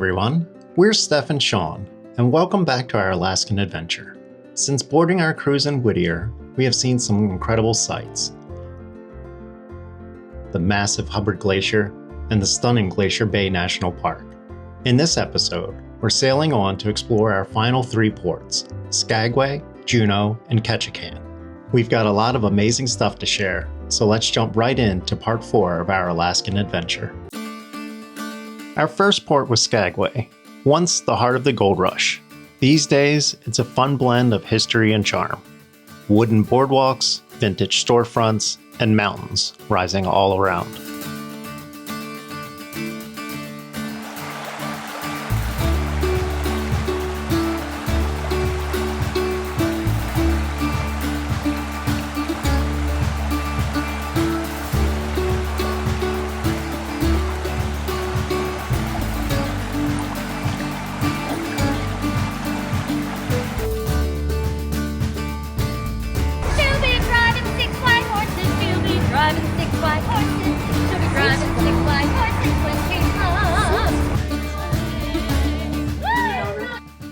everyone, we're Steph and Shawn, and welcome back to our Alaskan adventure. Since boarding our cruise in Whittier, we have seen some incredible sights. The massive Hubbard Glacier and the stunning Glacier Bay National Park. In this episode, we're sailing on to explore our final 3 ports, Skagway, Juneau, and Ketchikan. We've got a lot of amazing stuff to share, so let's jump right into part 4 of our Alaskan adventure. Our first port was Skagway, once the heart of the gold rush. These days, it's a fun blend of history and charm. Wooden boardwalks, vintage storefronts, and mountains rising all around.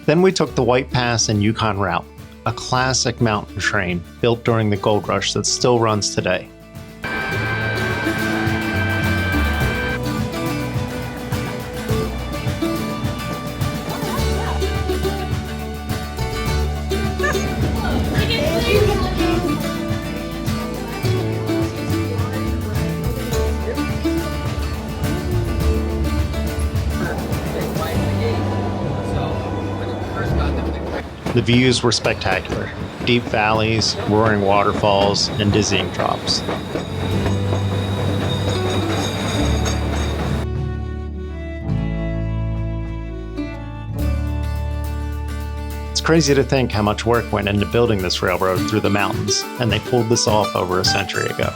Then we took the White Pass and Yukon Route, a classic mountain train built during the gold rush that still runs today. The views were spectacular. Deep valleys, roaring waterfalls, and dizzying drops. It's crazy to think how much work went into building this railroad through the mountains, and they pulled this off over a century ago.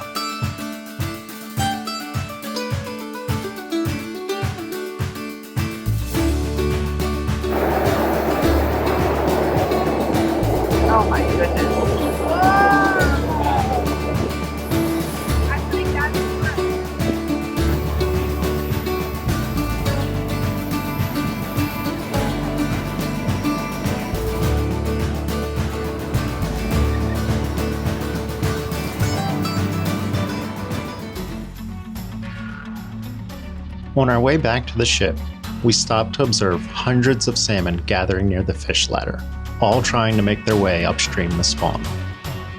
Oh my goodness. On our way back to the ship, we stopped to observe hundreds of salmon gathering near the fish ladder, all trying to make their way upstream to spawn.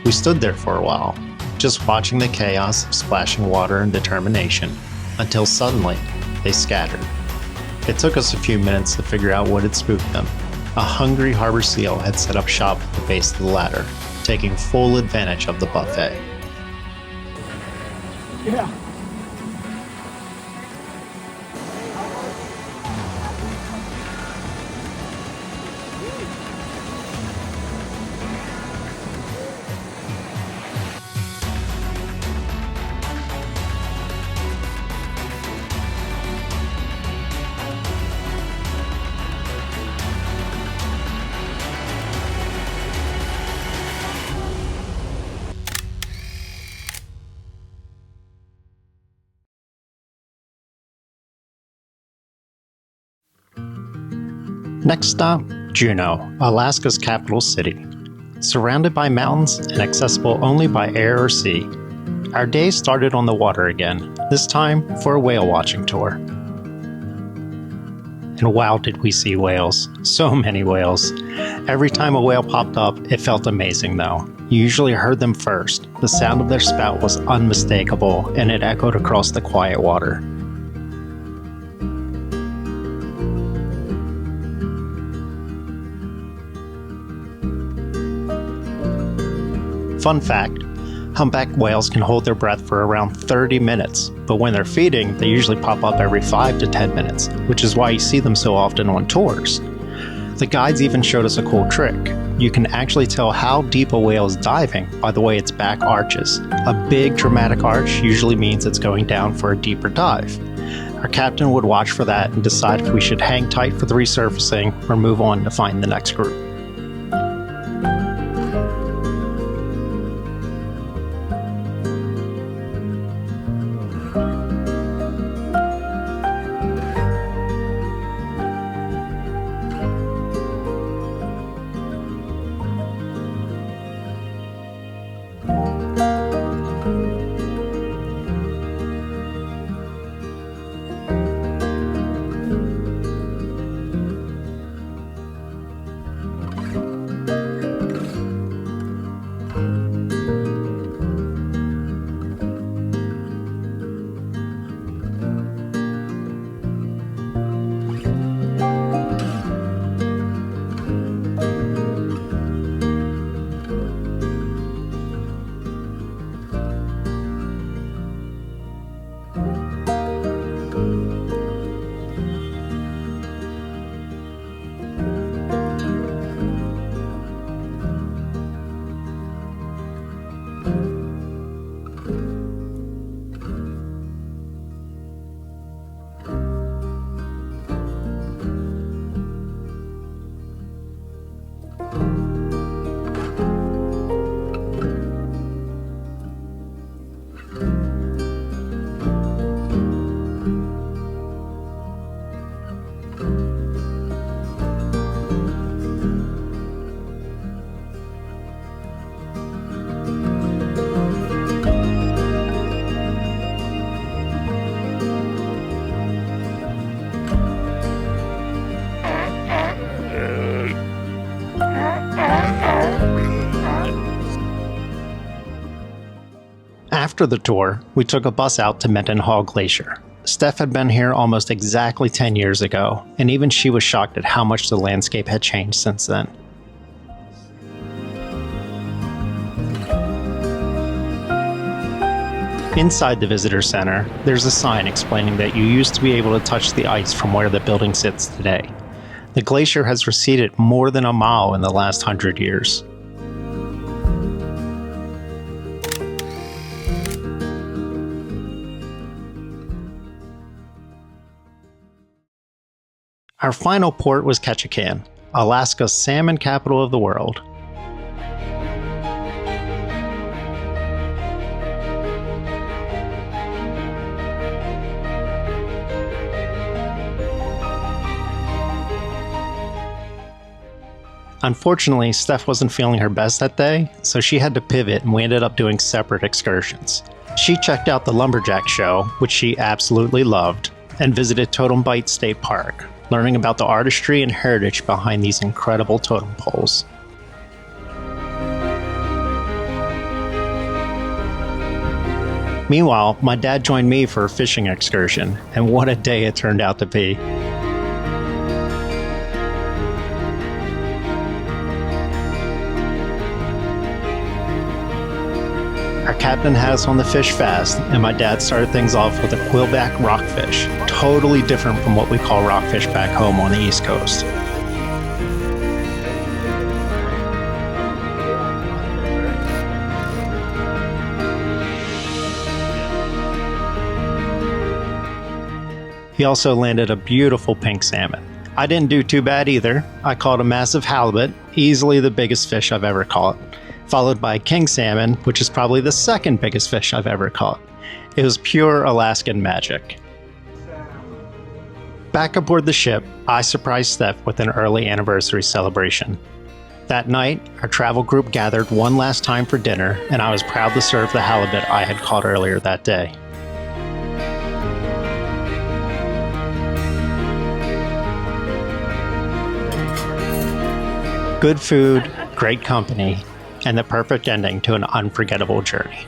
We stood there for a while, just watching the chaos of splashing water and determination, until suddenly they scattered. It took us a few minutes to figure out what had spooked them. A hungry harbor seal had set up shop at the base of the ladder, taking full advantage of the buffet. Yeah. Next stop, Juneau, Alaska's capital city. Surrounded by mountains and accessible only by air or sea, our day started on the water again, this time for a whale watching tour. And wow, did we see whales. So many whales. Every time a whale popped up, it felt amazing though. You usually heard them first. The sound of their spout was unmistakable, and it echoed across the quiet water. Fun fact, humpback whales can hold their breath for around 30 minutes, but when they're feeding, they usually pop up every 5 to 10 minutes, which is why you see them so often on tours. The guides even showed us a cool trick. You can actually tell how deep a whale is diving by the way its back arches. A big dramatic arch usually means it's going down for a deeper dive. Our captain would watch for that and decide if we should hang tight for the resurfacing or move on to find the next group. After the tour, we took a bus out to Mendenhall Glacier. Steph had been here almost exactly 10 years ago, and even she was shocked at how much the landscape had changed since then. Inside the visitor center, there's a sign explaining that you used to be able to touch the ice from where the building sits today. The glacier has receded more than a mile in the last 100 years. Our final port was Ketchikan, Alaska's salmon capital of the world. Unfortunately, Steph wasn't feeling her best that day, so she had to pivot and we ended up doing separate excursions. She checked out the lumberjack show, which she absolutely loved, and visited Totem Bight State Park, learning about the artistry and heritage behind these incredible totem poles. Meanwhile, my dad joined me for a fishing excursion, and what a day it turned out to be. Our captain had us on the fish fast, and my dad started things off with a quillback rockfish, totally different from what we call rockfish back home on the East Coast. He also landed a beautiful pink salmon. I didn't do too bad either. I caught a massive halibut, easily the biggest fish I've ever caught, followed by king salmon, which is probably the second biggest fish I've ever caught. It was pure Alaskan magic. Back aboard the ship, I surprised Steph with an early anniversary celebration. That night, our travel group gathered one last time for dinner, and I was proud to serve the halibut I had caught earlier that day. Good food, great company, and the perfect ending to an unforgettable journey.